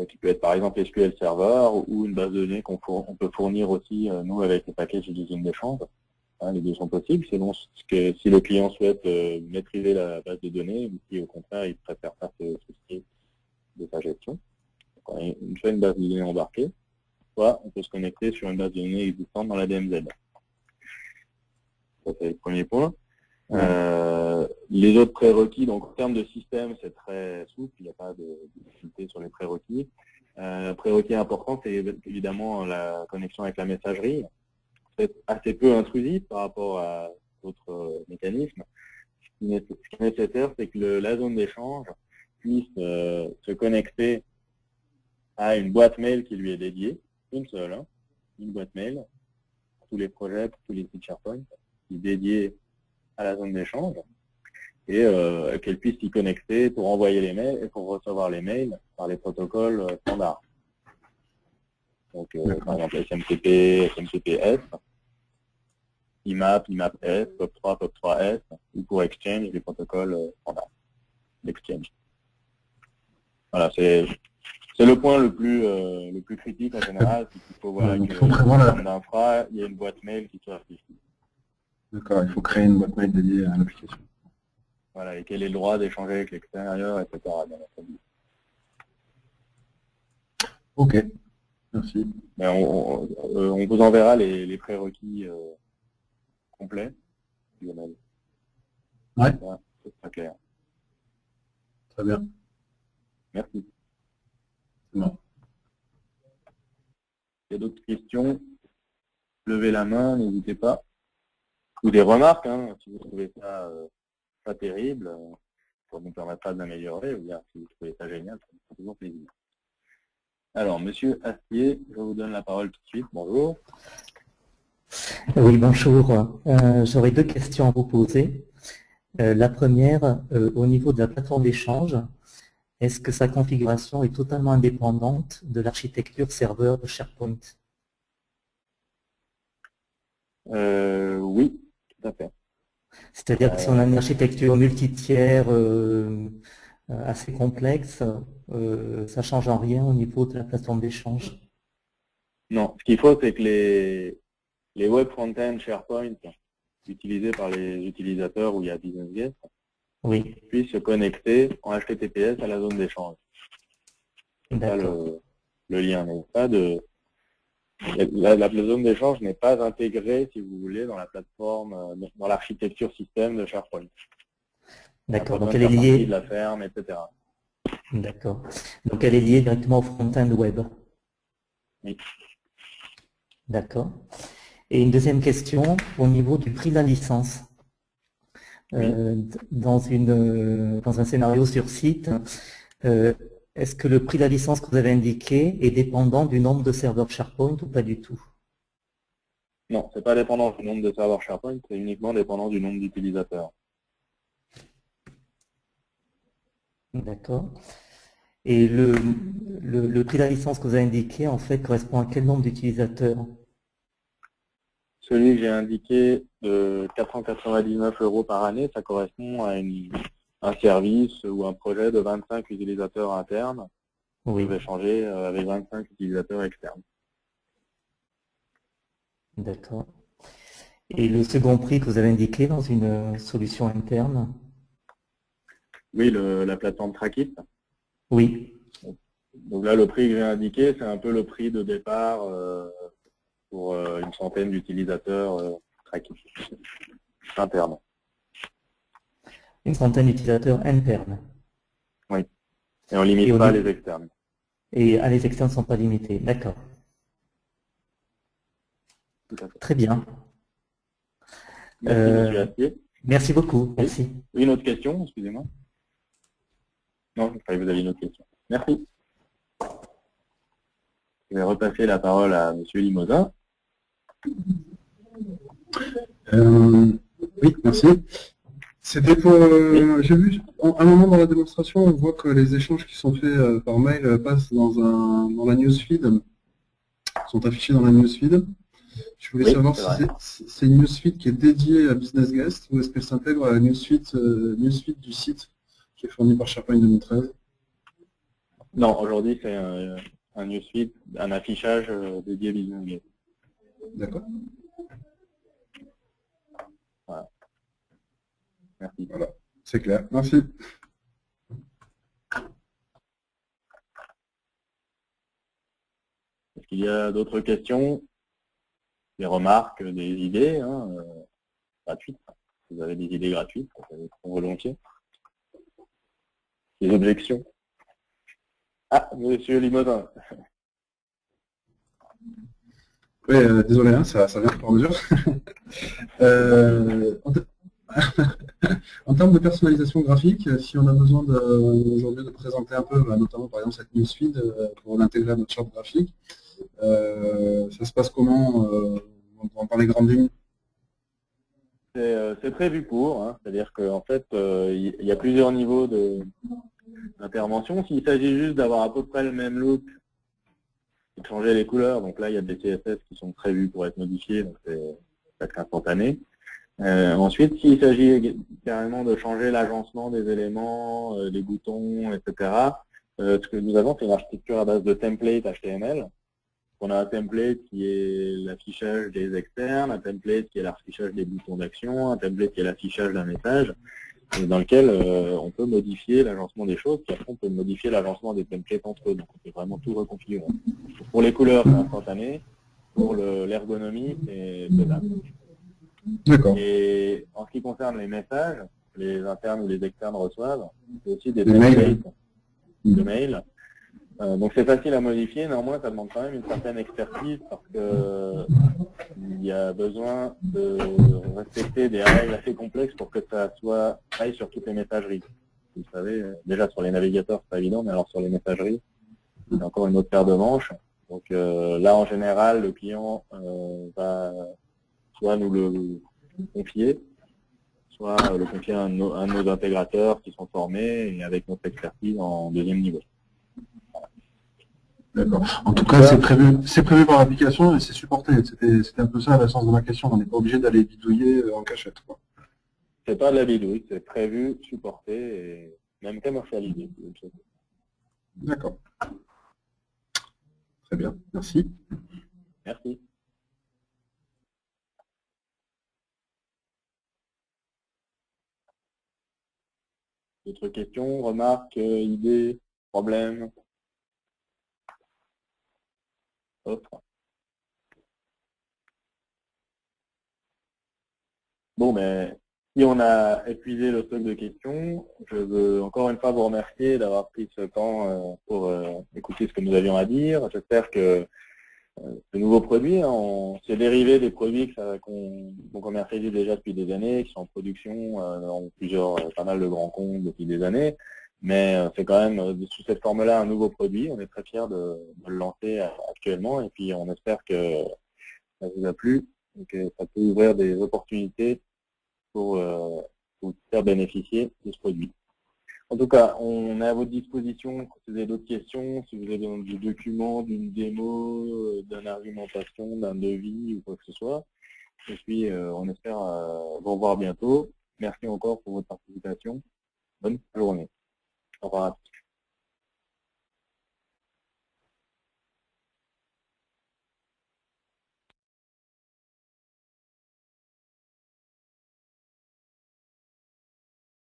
qui peut être par exemple SQL Server ou une base de données qu'on peut fournir aussi, nous, avec les packages de zone d'échange. Les deux sont possibles, selon si le client souhaite maîtriser la base de données ou si au contraire il préfère faire ce souci de sa gestion. on a soit une base de données embarquée, soit on peut se connecter sur une base de données existante dans la DMZ. Ça, c'est le premier point. Les autres prérequis, donc en termes de système, c'est très souple, il n'y a pas de difficulté sur les prérequis. Prérequis important, c'est évidemment la connexion avec la messagerie. C'est assez peu intrusif par rapport à d'autres mécanismes. Ce qui est nécessaire, c'est que la zone d'échange puisse se connecter à une boîte mail qui lui est dédiée, une seule, hein, une boîte mail, pour tous les projets, pour tous les sites SharePoint, qui est dédiée à la zone d'échange, et qu'elle puisse s'y connecter pour envoyer les mails et pour recevoir les mails par les protocoles standards. Donc, par exemple, SMTP, SMTP-S, IMAP, IMAP-S, POP3, POP3-S, ou pour Exchange, les protocoles standards d'Exchange. Voilà, c'est le point le plus critique en général, c'est qu'il faut voilà, que dans d'infra, il y a une boîte mail qui soit spécifique. D'accord, il faut créer une boîte mail dédiée à l'application. Voilà, et quel est le droit d'échanger avec l'extérieur, etc. Bien entendu. Ok, merci. Mais on vous enverra les prérequis complets. Ouais. C'est très clair. Très bien. Merci. C'est bon. Il y a d'autres questions? Levez la main, n'hésitez pas. Ou des remarques, hein, si vous trouvez ça pas terrible, ça nous permettra de l'améliorer, ou bien si vous trouvez ça génial, ça nous fera toujours plaisir. Alors, Monsieur Astier, je vous donne la parole tout de suite. Bonjour. Oui, bonjour. J'aurais deux questions à vous poser. La première, au niveau de la plateforme d'échange, est-ce que sa configuration est totalement indépendante de l'architecture serveur de SharePoint? Oui, tout à fait. C'est-à-dire que si on a une architecture multitiers assez complexe, ça change en rien au niveau de la plateforme d'échange? Non, ce qu'il faut, c'est que les web front-end SharePoint utilisés par les utilisateurs où il y a Business Guest puissent se connecter en HTTPS à la zone d'échange. C'est ça le lien. Mais pas de, la zone d'échange n'est pas intégrée, si vous voulez, dans la plateforme, dans l'architecture système de SharePoint. D'accord, donc elle est liée. De la ferme, etc. D'accord. Donc elle est liée directement au front-end web. Oui. D'accord. Et une deuxième question, au niveau du prix de la licence. Dans un scénario sur site, est-ce que le prix de la licence que vous avez indiqué est dépendant du nombre de serveurs SharePoint ou pas du tout? Non, c'est pas dépendant du nombre de serveurs SharePoint, c'est uniquement dépendant du nombre d'utilisateurs. D'accord. Et le prix de la licence que vous avez indiqué, en fait, correspond à quel nombre d'utilisateurs? Celui que j'ai indiqué de 499 € par année, ça correspond à un service ou un projet de 25 utilisateurs internes. Vous pouvez échanger avec 25 utilisateurs externes. D'accord. Et le second prix que vous avez indiqué dans une solution interne? Oui, la plateforme Trackit. Oui. Donc là, le prix que j'ai indiqué, c'est un peu le prix de départ pour une centaine d'utilisateurs Trackit internes. Une centaine d'utilisateurs internes. Oui. Et on ne limite pas les externes. Et les externes ne sont pas limités. D'accord. Très bien. Merci, Monsieur Astier. Merci beaucoup. Merci. Oui, une autre question, excusez-moi. Non, je croyais que vous aviez une autre question. Merci. Je vais repasser la parole à Monsieur Limousin. Oui, merci. C'était pour... j'ai vu, à un moment dans la démonstration, on voit que les échanges qui sont faits par mail passent dans la newsfeed, sont affichés dans la newsfeed. Je voulais savoir si c'est une newsfeed qui est dédiée à Business Guest ou est-ce qu'elle s'intègre à la newsfeed du site qui est fourni par SharePoint 2013. Non, aujourd'hui c'est un newsfeed, un affichage dédié Business Guest. D'accord. Voilà. Merci. Voilà, c'est clair. Merci. S'il y a d'autres questions, des remarques, des idées gratuites, si vous avez des idées gratuites, ça peut être volontiers. Des objections? Ah, monsieur Limousin. Oui, désolé, hein, ça vient de mesure. En termes de personnalisation graphique, si on a besoin aujourd'hui de présenter un peu, notamment par exemple cette newsfeed pour l'intégrer à notre charte graphique, ça se passe comment dans les grandes lignes? C'est prévu pour, c'est-à-dire qu'en fait, il y a plusieurs niveaux d'intervention. S'il s'agit juste d'avoir à peu près le même look, et de changer les couleurs, donc là il y a des CSS qui sont prévus pour être modifiés, donc c'est presque instantané. Ensuite, s'il s'agit carrément de changer l'agencement des éléments, les boutons, etc., ce que nous avons, c'est une architecture à base de template HTML. On a un template qui est l'affichage des externes, un template qui est l'affichage des boutons d'action, un template qui est l'affichage d'un message, dans lequel on peut modifier l'agencement des choses, puis après on peut modifier l'agencement des templates entre eux, donc on peut vraiment tout reconfigurer. Pour les couleurs, c'est instantané, pour l'ergonomie, c'est faisable. D'accord. Et en ce qui concerne les messages, les internes ou les externes reçoivent, c'est aussi des templates de mail. Donc c'est facile à modifier, néanmoins ça demande quand même une certaine expertise parce que il y a besoin de respecter des règles assez complexes pour que ça soit pareil sur toutes les messageries. Vous savez, déjà sur les navigateurs c'est pas évident, mais alors sur les messageries, c'est encore une autre paire de manches. Donc là en général, le client va soit nous le confier, soit le confier à un de nos intégrateurs qui sont formés et avec notre expertise en deuxième niveau. D'accord. En tout cas, c'est prévu par l'application et c'est supporté. C'était un peu ça le sens de ma question. On n'est pas obligé d'aller bidouiller en cachette. C'est pas de la bidouille, c'est prévu, supporté et même commercialisé. D'accord. Très bien, merci. Merci. D'autres questions, remarques, idées, problèmes? Autre. Bon, mais si on a épuisé le stock de questions, je veux encore une fois vous remercier d'avoir pris ce temps pour écouter ce que nous avions à dire. J'espère que ce nouveau produit, c'est dérivé des produits qu'on commercialise déjà depuis des années, qui sont en production dans pas mal de grands comptes depuis des années. Mais c'est quand même sous cette forme-là un nouveau produit. On est très fiers de le lancer actuellement et puis on espère que ça vous a plu et que ça peut ouvrir des opportunités pour vous faire bénéficier de ce produit. En tout cas, on est à votre disposition si vous avez d'autres questions, si vous avez besoin du document, d'une démo, d'une argumentation, d'un devis ou quoi que ce soit. Et puis, on espère vous revoir bientôt. Merci encore pour votre participation. Bonne journée. Au revoir à tous.